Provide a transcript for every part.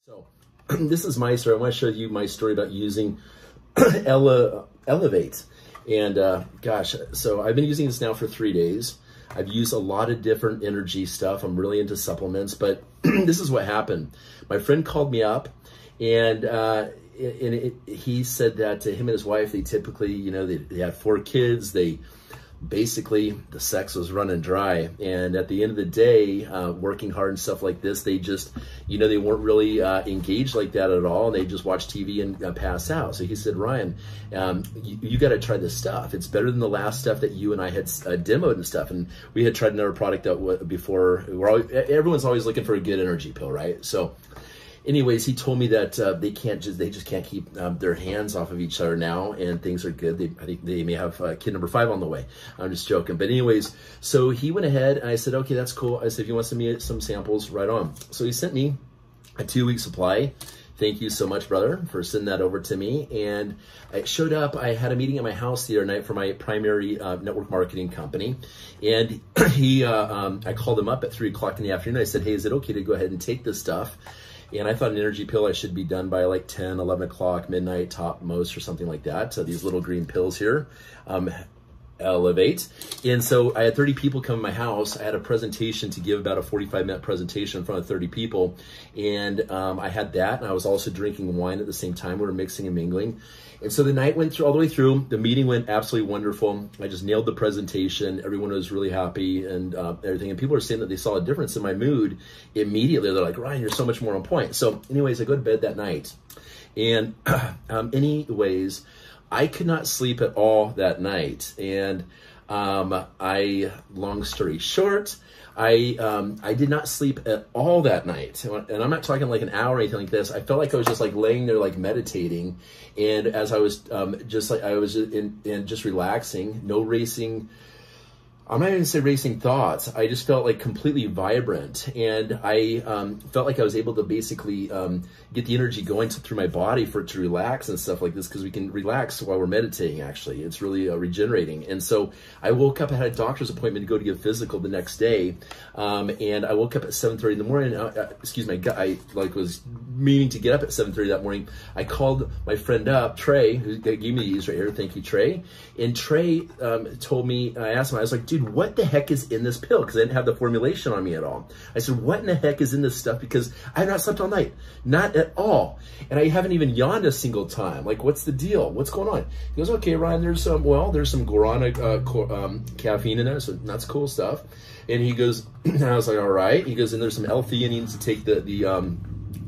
So this is my story. I want to show you my story about using Elevate. And gosh, so I've been using this now for 3 days. I've used a lot of different energy stuff. I'm really into supplements, but this is what happened. My friend called me up and he said that him and his wife, they typically, you know, they had 4 kids. Basically, the sex was running dry. And at the end of the day, working hard and stuff like this, they just, you know, they weren't really engaged like that at all. And they just watch TV and pass out. So he said, Ryan, you got to try this stuff. It's better than the last stuff that you and I had demoed and stuff. And we had tried another product that before. Everyone's always looking for a good energy pill, right? So anyways, he told me that they just can't keep their hands off of each other now, and things are good. I think they may have kid number 5 on the way. I'm just joking. But anyways, so he went ahead and I said, okay, that's cool. I said, if you want to send me some samples, right on. So he sent me a 2-week supply. Thank you so much, brother, for sending that over to me. And I showed up. I had a meeting at my house the other night for my primary network marketing company. And I called him up at 3 o'clock in the afternoon. I said, hey, is it okay to go ahead and take this stuff? And I thought an energy pill, I should be done by like 10, 11 o'clock, midnight, top most, or something like that. So these little green pills here, Elevate. And so I had 30 people come to my house. I had a presentation to give, about a 45-minute presentation in front of 30 people. And I had that, and I was also drinking wine at the same time. We were mixing and mingling. And so the night went through all the way through. The meeting went absolutely wonderful. I just nailed the presentation. Everyone was really happy and everything. And people are saying that they saw a difference in my mood immediately. They're like, Ryan, you're so much more on point. So anyways, I go to bed that night. And anyways, I could not sleep at all that night. And long story short, I did not sleep at all that night. And I'm not talking like an hour or anything like this. I felt like I was just like laying there, like meditating. And as I was just relaxing, no racing, I'm not even gonna say racing thoughts. I just felt like completely vibrant. And I felt like I was able to basically get the energy going through my body for it to relax and stuff like this, because we can relax while we're meditating, actually. It's really regenerating. And so I woke up, I had a doctor's appointment to go to get physical the next day. And I woke up at 7:30 in the morning. Excuse me, I was meaning to get up at 7:30 that morning. I called my friend up, Trey, who gave me these right here. Thank you, Trey. And Trey told me, I asked him, I was like, dude, what the heck is in this pill? Because I didn't have the formulation on me at all. I said, what in the heck is in this stuff? Because I have not slept all night. Not at all. And I haven't even yawned a single time. Like, what's the deal? What's going on? He goes, okay, Ryan, there's some guarana caffeine in there, so that's cool stuff. And he goes, and I was like, all right. He goes, and there's some L-theanine to take the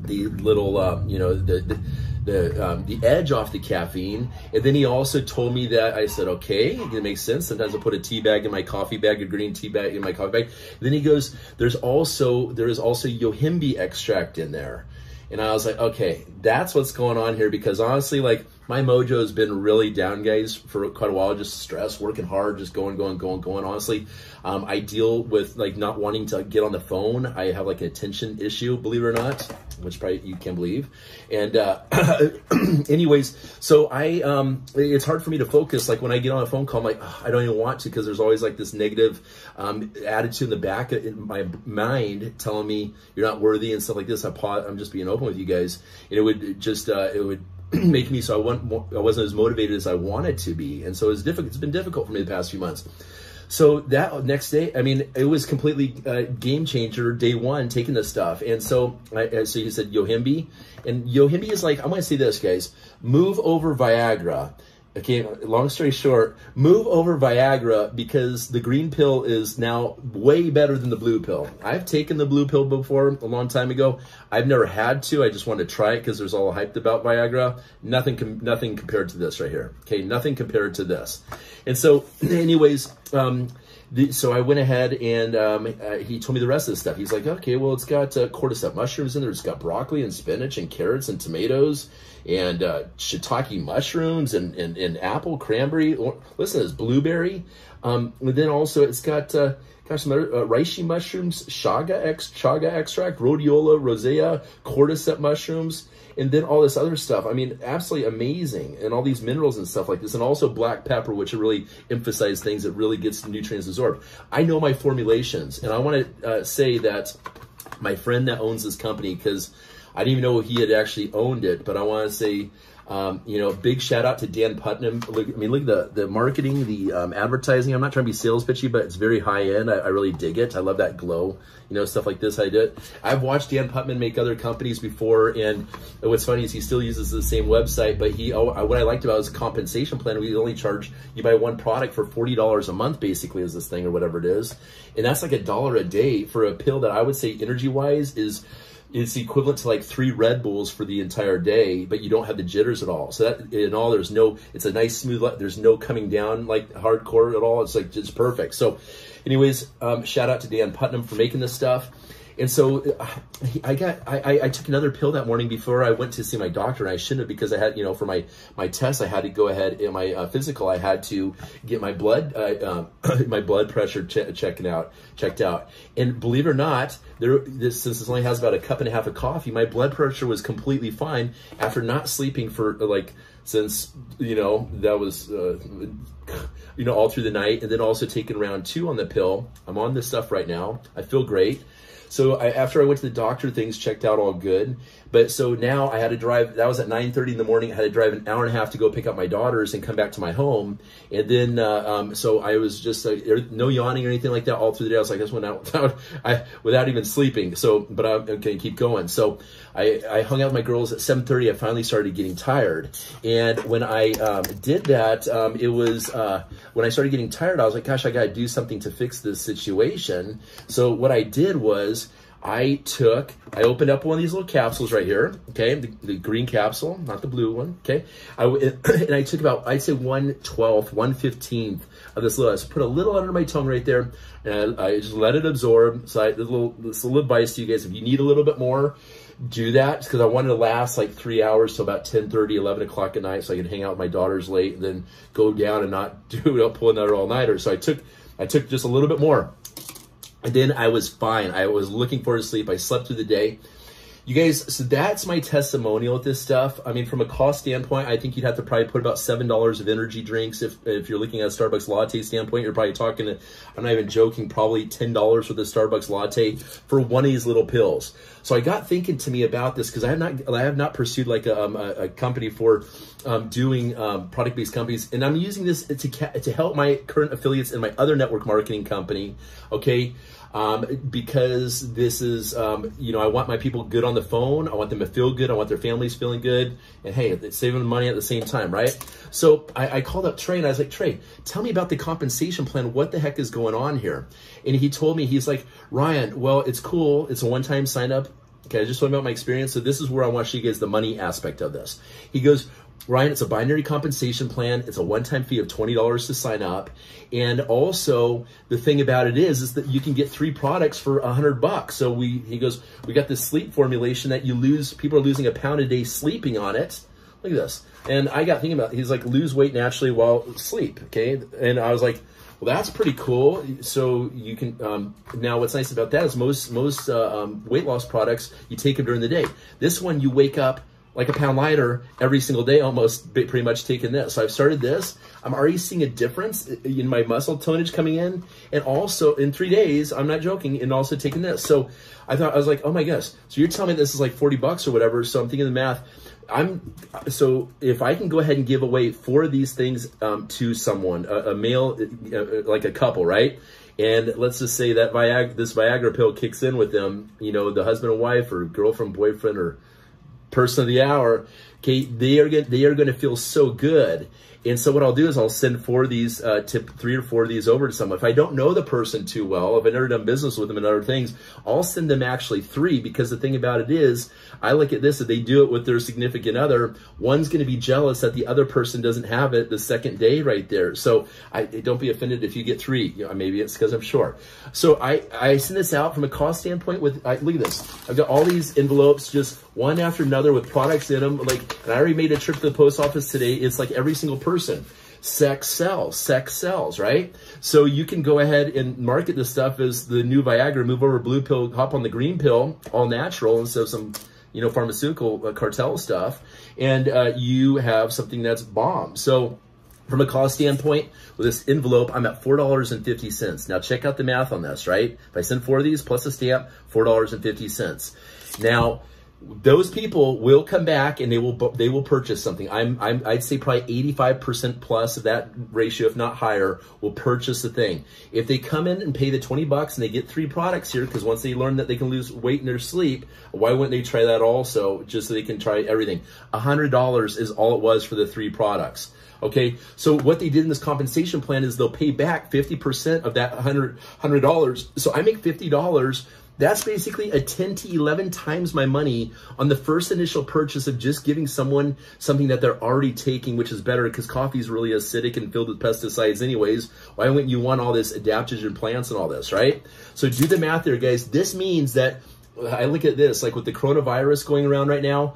little, you know, the edge off the caffeine. And then he also told me that, I said, okay, it makes sense. Sometimes I put a tea bag in my coffee bag, a green tea bag in my coffee bag. And then he goes, there is also yohimbe extract in there. And I was like, okay, that's what's going on here, because honestly, like, my mojo has been really down, guys, for quite a while. Just stress, working hard, just going. Honestly, I deal with like not wanting to get on the phone. I have like an attention issue, believe it or not, which probably you can believe. And anyways, so it's hard for me to focus. Like when I get on a phone call, I'm like, oh, I don't even want to, because there's always like this negative attitude in the back of my mind telling me you're not worthy and stuff like this. I'm just being open with you guys, and it would make me so I wasn't as motivated as I wanted to be. And so it's difficult. It's been difficult for me the past few months. So that next day, I mean, it was completely game changer day one, taking this stuff. And so so you said yohimbe, and yohimbe is like, I'm going to say this, guys, move over Viagra. Okay, long story short, move over Viagra, because the green pill is now way better than the blue pill. I've taken the blue pill before a long time ago. I've never had to. I just wanted to try it because there's all hyped about Viagra. Nothing compared to this right here. Okay, nothing compared to this. And so, anyways, so I went ahead and he told me the rest of the stuff. He's like, okay, well, it's got cordyceps mushrooms in there. It's got broccoli and spinach and carrots and tomatoes and shiitake mushrooms and apple, cranberry. Listen, it's blueberry. And then also it's got some other reishi mushrooms, chaga extract, rhodiola rosea, cordyceps mushrooms, and then all this other stuff. I mean, absolutely amazing. And all these minerals and stuff like this. And also black pepper, which really emphasize things that really gets nutrients absorbed. I know my formulations. And I want to say that my friend that owns this company, because I didn't even know he had actually owned it, but I want to say, you know, big shout out to Dan Putnam. Look, I mean, look at the marketing, the advertising. I'm not trying to be sales pitchy, but it's very high end. I really dig it. I love that glow, you know, stuff like this. I did. I've watched Dan Putnam make other companies before, and what's funny is he still uses the same website, but what I liked about his compensation plan, we only charge, you buy one product for $40 a month, basically, is this thing or whatever it is. And that's like $1 a day for a pill that I would say energy wise is equivalent to like 3 Red Bulls for the entire day, but you don't have the jitters at all. So that in all, it's a nice smooth, there's no coming down like hardcore at all. It's like just perfect. So anyways, shout out to Dan Putnam for making this stuff. And so I took another pill that morning before I went to see my doctor, and I shouldn't have, because I had, you know, for my test, I had to go ahead in my physical, I had to get my blood my blood pressure checked out. And believe it or not, since this only has about a cup and a half of coffee, my blood pressure was completely fine after not sleeping for since, you know, that was you know, all through the night, and then also taking round 2 on the pill. I'm on this stuff right now. I feel great. So after I went to the doctor, things checked out all good. But so now I had to drive, that was at 9:30 in the morning. I had to drive an hour and a half to go pick up my daughters and come back to my home. And then, so I was just no yawning or anything like that all through the day. I was like, this went out without even sleeping. So, but I'm going to keep going. So I hung out with my girls at 7:30. I finally started getting tired. And when I did that, it was, when I started getting tired, I was like, gosh, I got to do something to fix this situation. So what I did was, I opened up one of these little capsules right here, okay, the green capsule, not the blue one, okay, and I took about, I'd say 1/12, 1/15 of this little, I just put a little under my tongue right there, and I just let it absorb. So this little advice to you guys, if you need a little bit more, do that, because I wanted to last like 3 hours till about 10:30, 11 o'clock at night, so I could hang out with my daughters late and then go down and not pull another all-nighter. So I took just a little bit more. And then I was fine. I was looking forward to sleep. I slept through the day. You guys, so that's my testimonial with this stuff. I mean, from a cost standpoint, I think you'd have to probably put about $7 of energy drinks. If you're looking at a Starbucks latte standpoint, you're probably talking, I'm not even joking, probably $10 for the Starbucks latte for one of these little pills. So I got thinking to me about this, because I have not pursued like a company for doing product-based companies, and I'm using this to help my current affiliates in my other network marketing company, okay? Because this is, you know, I want my people good on the phone. I want them to feel good. I want their families feeling good. And hey, it's saving them money at the same time, right? So I called up Trey and I was like, Trey, tell me about the compensation plan. What the heck is going on here? And he told me, he's like, Ryan, well, it's cool. It's a one-time sign up. Okay, I just told him about my experience. So this is where I want to show you guys the money aspect of this. He goes, Ryan, it's a binary compensation plan. It's a one-time fee of $20 to sign up. And also the thing about it is that you can get 3 products for $100. So he goes, we got this sleep formulation that people are losing £1 pound a day sleeping on it. Look at this. And I got thinking about, he's like, lose weight naturally while sleep. Okay. And I was like, well, that's pretty cool. So you can, now what's nice about that is most weight loss products, you take them during the day. This one, you wake up like £1 pound lighter every single day, almost pretty much taking this. So I've started this. I'm already seeing a difference in my muscle tonnage coming in. And also in 3 days, I'm not joking, and also taking this. So I was like, oh my gosh. So you're telling me this is like $40 or whatever. So I'm thinking the math. So if I can go ahead and give away 4 of these things to someone, a male, like a couple, right? And let's just say that this Viagra pill kicks in with them, you know, the husband and wife or girlfriend, boyfriend, or person of the hour, okay, they are going to feel so good. And so what I'll do is I'll send 4 of these, 3 or 4 of these over to someone. If I don't know the person too well, if I've never done business with them and other things, I'll send them actually 3, because the thing about it is, I look at this, if they do it with their significant other, one's going to be jealous that the other person doesn't have it the second day right there. So don't be offended if you get 3. You know, maybe it's because I'm short. So I send this out from a cost standpoint look at this. I've got all these envelopes, just one after another with products in them. Like, and I already made a trip to the post office today. It's like every single person. Sex sells, right? So you can go ahead and market this stuff as the new Viagra, move over blue pill, hop on the green pill, all natural, instead of some, you know, pharmaceutical cartel stuff. And you have something that's bomb. So from a cost standpoint, with this envelope, I'm at $4.50. Now check out the math on this, right? If I send 4 of these plus a stamp, $4.50. Now, those people will come back and they will purchase something. I'd say probably 85% plus of that ratio, if not higher, will purchase the thing. If they come in and pay the $20 and they get 3 products here, because once they learn that they can lose weight in their sleep, why wouldn't they try that also, just so they can try everything? $100 is all it was for the 3 products. Okay, so what they did in this compensation plan is they'll pay back 50% of that $100. So I make $50. That's basically a 10 to 11 times my money on the first initial purchase of just giving someone something that they're already taking, which is better because coffee is really acidic and filled with pesticides anyways. Why wouldn't you want all this adaptogen plants and all this, right? So do the math there, guys. This means that I look at this, like with the coronavirus going around right now,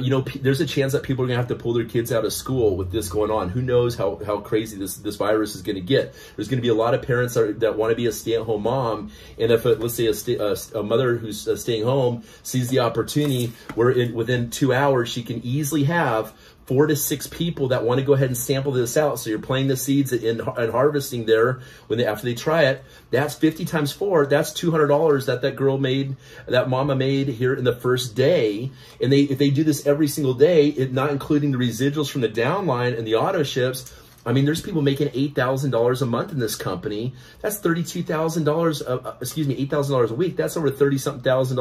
you know, there's a chance that people are gonna have to pull their kids out of school with this going on. Who knows how crazy this virus is gonna get. There's gonna be a lot of parents that wanna be a stay-at-home mom, and if let's say a mother who's staying home sees the opportunity where within 2 hours she can easily have 4 to 6 people that want to go ahead and sample this out. So you're planting the seeds and harvesting there after they try it. That's 50 times 4. That's $200 that girl made, that mama made here in the first day. And if they do this every single day, not including the residuals from the downline and the auto ships, I mean, there's people making $8,000 a month in this company. That's $32,000, $8,000 a week. That's over $30-something thousand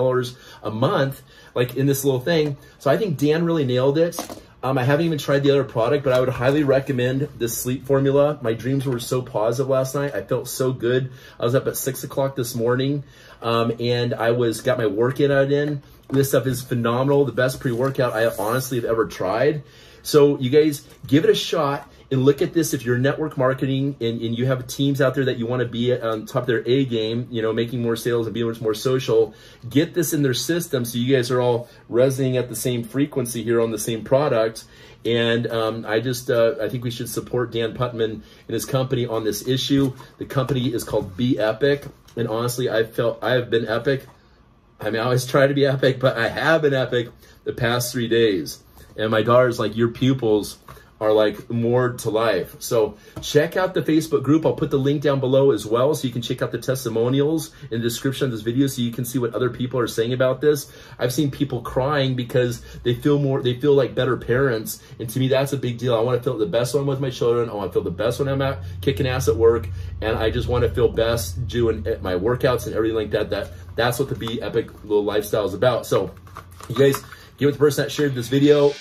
a month, like in this little thing. So I think Dan really nailed it. I haven't even tried the other product, but I would highly recommend this sleep formula. My dreams were so positive last night. I felt so good. I was up at 6 o'clock this morning, and I got my workout in. This stuff is phenomenal. The best pre-workout I honestly have ever tried. So you guys, give it a shot and look at this. If you're network marketing and you have teams out there that you want to be on top of their A game, you know, making more sales and being much more social, get this in their system so you guys are all resonating at the same frequency here on the same product. And I think we should support Dan Putman and his company on this issue. The company is called Be Epic. And honestly, I have been epic. I mean, I always try to be epic, but I have been epic the past 3 days. And my daughter's like, your pupils are like more to life. So check out the Facebook group. I'll put the link down below as well, so you can check out the testimonials in the description of this video so you can see what other people are saying about this. I've seen people crying because they feel like better parents. And to me, that's a big deal. I want to feel the best when I'm with my children. I want to feel the best when I'm out kicking ass at work. And I just want to feel best doing my workouts and everything like that. That's what the Be Epic little lifestyle is about. So you guys, give it the person that shared this video.